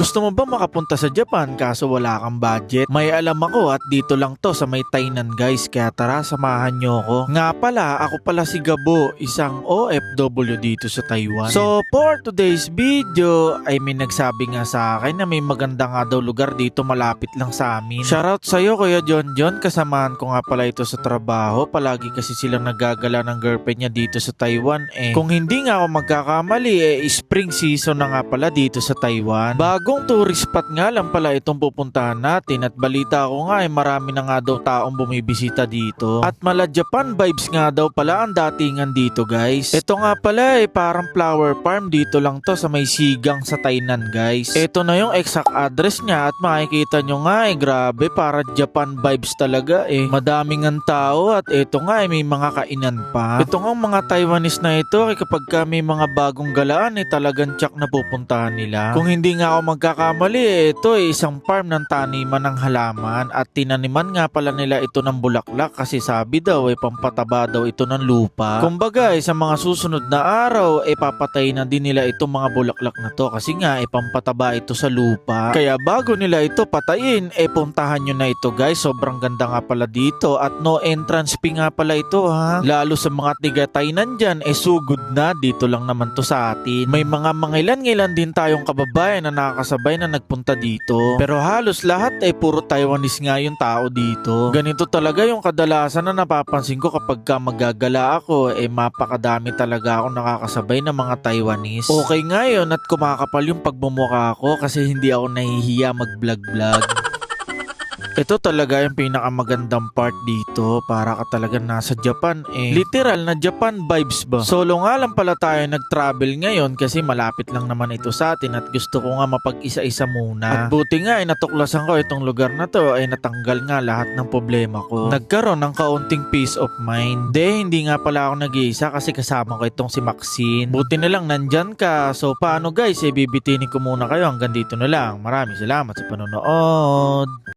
Gusto mo ba makapunta sa Japan kaso wala kang budget? May alam ako at dito lang to sa may Tainan guys, kaya tara samahan nyo ako. Nga pala, ako pala si Gabo, isang OFW dito sa Taiwan. So for today's video ay may nagsabi nga sa akin na may maganda nga daw lugar dito malapit lang sa amin. Shoutout sa'yo Kuya John John, kasamahan ko nga pala ito sa trabaho. Palagi kasi silang nagagala ng girlfriend niya dito sa Taiwan eh. Kung hindi nga ako magkakamali spring season na nga pala dito sa Taiwan. Bagong tourist spot nga lang pala itong pupuntahan natin at balita ko nga marami na nga daw taong bumibisita dito. At mala Japan vibes nga daw pala ang datingan dito guys. Ito nga pala parang flower farm dito lang to sa may Sigang sa Tainan guys. Ito na yung exact address niya at makikita nyo nga grabe para Japan vibes talaga Madaming ang tao at ito nga may mga kainan pa. Ito nga mga Taiwanese na ito kapag may mga bagong galaan talagang tsak na pupuntahan nila. Kung hindi nga ako magkakamali ito isang farm ng taniman ng halaman at tinaniman nga pala nila ito ng bulaklak kasi sabi daw pampataba daw ito ng lupa. Kumbaga sa mga susunod na araw papatay na din nila itong mga bulaklak na to kasi nga pampataba ito sa lupa. Kaya bago nila ito patayin puntahan nyo na ito guys. Sobrang ganda nga pala dito at no entrance fee nga pala ito ha. Lalo sa mga tiga Tainan dyan sugod na dito lang naman to sa atin. May mga mangilan-ngilan din tayong kababayan na nakakasabay na nagpunta dito. Pero halos lahat puro Taiwanese nga yung tao dito. Ganito talaga yung kadalasan na napapansin ko kapag magagala ako mapakadami talaga ako nakakasabay ng mga Taiwanese. Okay nga yun at kumakapal yung pagmumukha ko kasi hindi ako nahihiya mag-vlog-vlog. Ito talaga yung pinakamagandang part dito. Para ka talaga nasa Japan Literal na Japan vibes ba? Solo nga lang pala tayo nag-travel ngayon kasi malapit lang naman ito sa atin at gusto ko nga mapag-isa-isa muna. At buti nga natuklasan ko itong lugar na to natanggal nga lahat ng problema ko. Nagkaroon ng kaunting peace of mind. Hindi nga pala ako nag-iisa kasi kasama ko itong si Maxine. Buti na lang nandyan ka. So paano guys, bibitinin ko muna kayo hanggang dito na lang. Maraming salamat sa panonood.